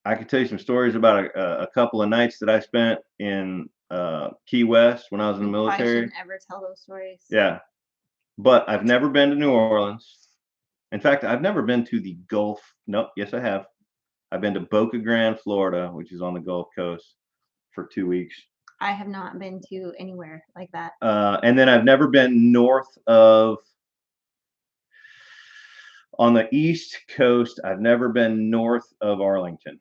I could tell you some stories about a couple of nights that I spent in Key West when I was in the military. I shouldn't ever tell those stories. Yeah, but I've never been to New Orleans. In fact, I've never been to the Gulf. Nope. Yes, I have. I've been to Boca Grande, Florida, which is on the Gulf Coast, for 2 weeks. I have not been to anywhere like that. And then I've never been north of. On the East Coast, I've never been north of Arlington.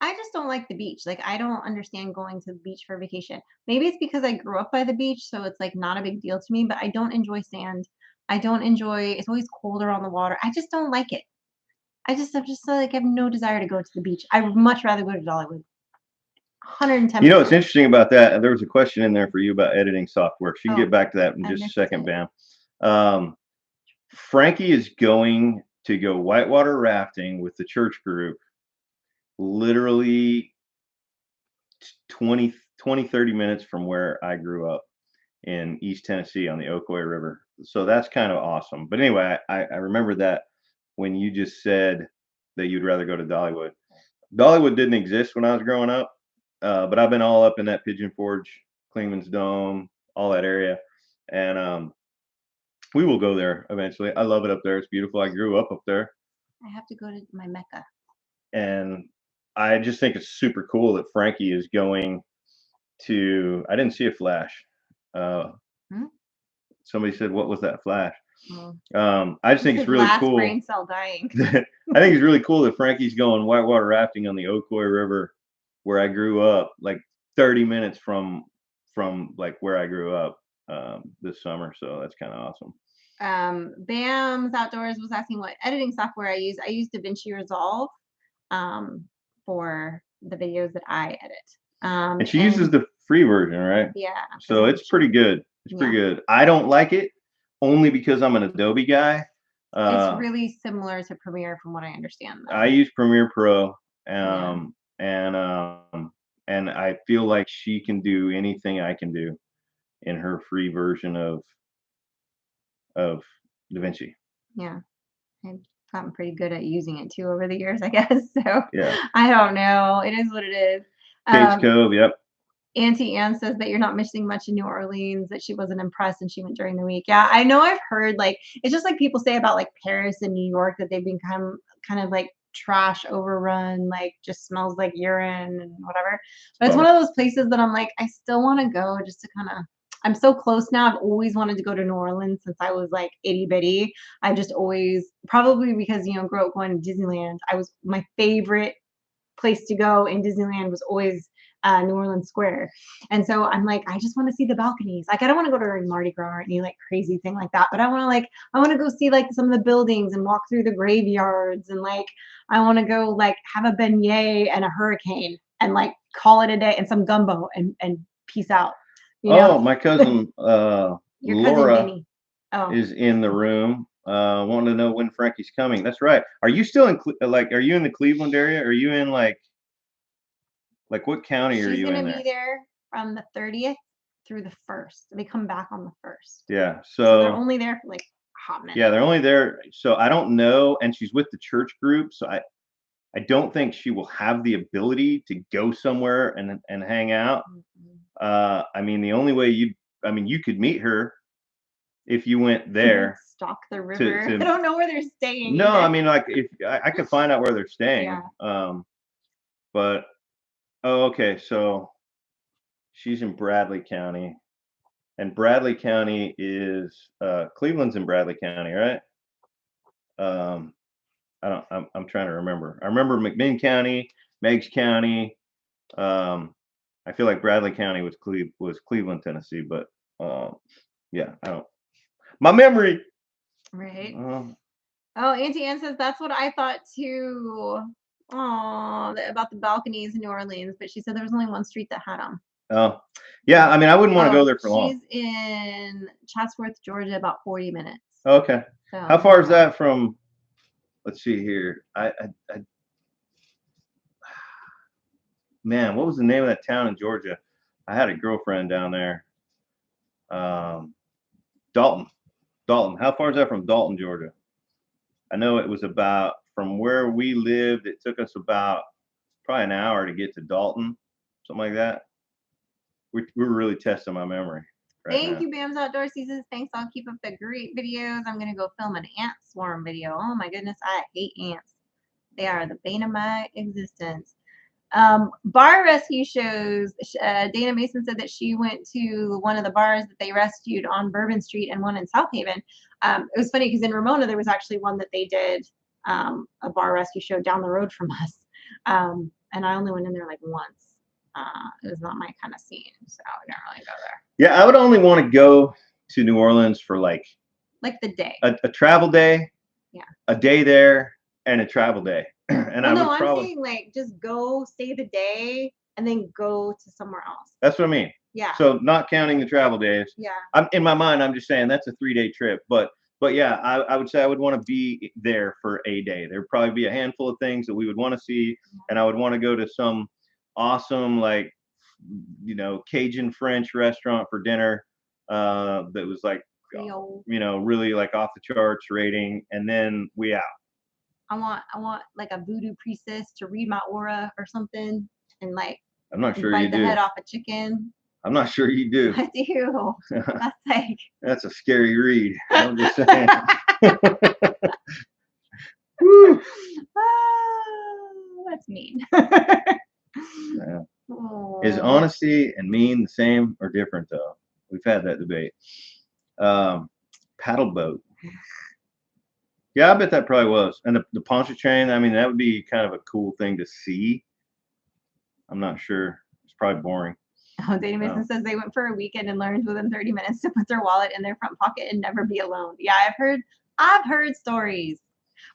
I just don't like the beach. Like, I don't understand going to the beach for vacation. Maybe it's because I grew up by the beach, so it's like not a big deal to me, but I don't enjoy sand. I don't enjoy, it's always colder on the water. I just don't like it. I'm just like, I have no desire to go to the beach. I would much rather go to Dollywood. 110%. You know what's interesting about that? There was a question in there for you about editing software. She can get back to that in just a second, Bam. Frankie is going to go whitewater rafting with the church group literally 20, 30 minutes from where I grew up in East Tennessee on the Ocoee River. So that's kind of awesome. But anyway, I remember that when you just said that you'd rather go to Dollywood. Dollywood didn't exist when I was growing up. But I've been all up in that Pigeon Forge, Clingman's Dome, all that area, and we will go there eventually. I love it up there. It's beautiful. I grew up there, I have to go to my Mecca. and I just think it's super cool that Frankie is going to. I didn't see a flash. Hmm? Somebody said, "What was that flash?" Oh. I just think it's really Last cool. brain cell dying. I think it's really cool that Frankie's going whitewater rafting on the Ocoee River, where I grew up, like 30 minutes from like where I grew up this summer. So that's kind of awesome. Bam's Outdoors was asking what editing software I use. I use DaVinci Resolve for the videos that I edit. And she uses the free version, right? Yeah. So it's pretty good. It's pretty good. I don't like it only because I'm an Adobe guy. It's really similar to Premiere from what I understand, though. I use Premiere Pro, and I feel like she can do anything I can do in her free version of DaVinci. Yeah. I've gotten pretty good at using it too over the years, I guess. So Yeah. I don't know. It is what it is. Cage Cove, yep. Auntie Ann says that you're not missing much in New Orleans, that she wasn't impressed and she went during the week. Yeah, I know I've heard like it's just like people say about like Paris and New York that they've become kind of like trash overrun, like just smells like urine and whatever. But it's one of those places that I'm like, I still want to go just to kind of I'm so close now. I've always wanted to go to New Orleans since I was like itty bitty. I just always probably because grew up going to Disneyland. I was my favorite place to go in Disneyland was always New Orleans Square. And so I'm like, I just want to see the balconies. Like, I don't want to go to Mardi Gras or any like crazy thing like that, but I want to go see like some of the buildings and walk through the graveyards. And like, I want to go like have a beignet and a hurricane and like call it a day and some gumbo and peace out. Oh, my cousin, Your cousin Laura Vinny. is in the room. Wanting to know when Frankie's coming. That's right. Are you still in are you in the Cleveland area? Are you in like what county are you in there? She's gonna be there from the 30th through the 1st. They come back on the 1st. Yeah. So they're only there for like a hot minute. Yeah, they're only there. So I don't know. And she's with the church group. So I don't think she will have the ability to go somewhere and hang out. I mean, the only way you could meet her if you went there. Stalk the river. I don't know where they're staying. No, either. I mean, like if I could find out where they're staying. Yeah. But okay, so she's in Bradley County, and Bradley County is Cleveland's in Bradley County, right? I'm trying to remember. I remember McMinn County, Meigs County. I feel like Bradley County was Cleveland, Tennessee, but yeah, I don't. My memory. Right. Oh, Auntie Ann says that's what I thought too. Oh, about the balconies in New Orleans, but she said there was only one street that had them. Oh, yeah. I mean, I wouldn't want to go there for long. She's in Chatsworth, Georgia, about 40 minutes. Okay. So, how far is that from? Let's see here. Man, what was the name of that town in Georgia? I had a girlfriend down there. Dalton. How far is that from Dalton, Georgia? I know it was about from where we lived. It took us about probably an hour to get to Dalton, something like that. We're really testing my memory. Thank you, Bam's Outdoor Seasons. Thanks. I'll keep up the great videos. I'm gonna go film an ant swarm video. Oh my goodness, I hate ants. They are the bane of my existence. Bar rescue shows. Dana Mason said that she went to one of the bars that they rescued on Bourbon Street and one in South Haven. It was funny because in Ramona there was actually one that they did a bar rescue show down the road from us, and I only went in there like once. It was not my kind of scene, so I didn't really go there. Yeah, I would only want to go to New Orleans for like the day, a travel day. Yeah, a day there and a travel day. And I'm saying like just go stay the day and then go to somewhere else. That's what I mean. Yeah. So not counting the travel days. Yeah. I'm in my mind. I'm just saying that's a 3-day trip. But yeah, I would say I would want to be there for a day. There'd probably be a handful of things that we would want to see, and I would want to go to some awesome like Cajun French restaurant for dinner that was like really like off the charts rating, and then we out. I want like a voodoo priestess to read my aura or something, and like I'm not sure you bite the do. head off a chicken. I'm not sure you do. I do. That's like That's a scary read. I'm just saying. Woo. That's mean. Yeah. Is Oh. honesty and mean the same or different though? We've had that debate. Paddle boat. Yeah, I bet that probably was. And the Pontchartrain, I mean, that would be kind of a cool thing to see. I'm not sure. It's probably boring. Oh, Dana Mason says they went for a weekend and learned within 30 minutes to put their wallet in their front pocket and never be alone. Yeah, I've heard stories.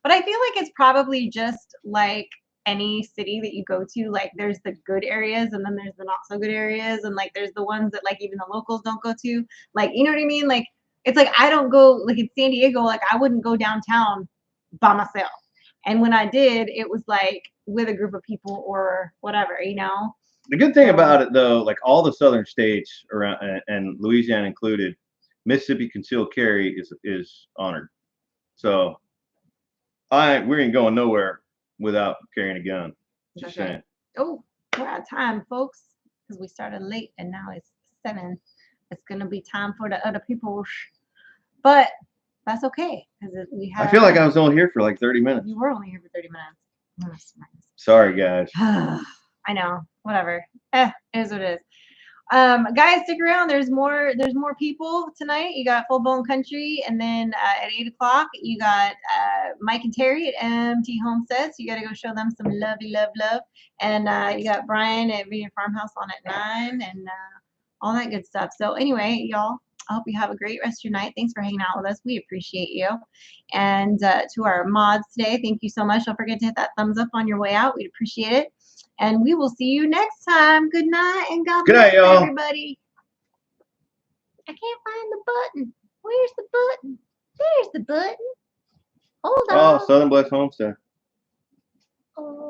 But I feel like it's probably just like any city that you go to, like there's the good areas and then there's the not so good areas, and like there's the ones that like even the locals don't go to. Like, you know what I mean? Like it's like I don't go like in San Diego, like I wouldn't go downtown by myself. And when I did, it was like with a group of people or whatever, you know? The good thing about it, though, like all the southern states around and Louisiana included, Mississippi concealed carry is honored. So we ain't going nowhere without carrying a gun. Just Okay. saying. Oh, we're out of time, folks, because we started late and now it's 7. It's gonna be time for the other people, but that's okay because we had. I feel like I was only here for like 30 minutes. You were only here for 30 minutes. Sorry, guys. I know. Whatever. It is what it is. Guys, stick around. There's more people tonight. You got Full Blown Country, and then at 8 o'clock you got Mike and Terry at MT Homestead. So you got to go show them some love. And you got Brian at Vegan Farmhouse on at 9, and all that good stuff. So anyway, y'all, I hope you have a great rest of your night. Thanks for hanging out with us. We appreciate you. And to our mods today, thank you so much. Don't forget to hit that thumbs up on your way out. We'd appreciate it. And we will see you next time. Good night and God bless everybody. I can't find the button. Where's the button? There's the button. Hold on. Oh, Southern Blessed Homestead. Oh.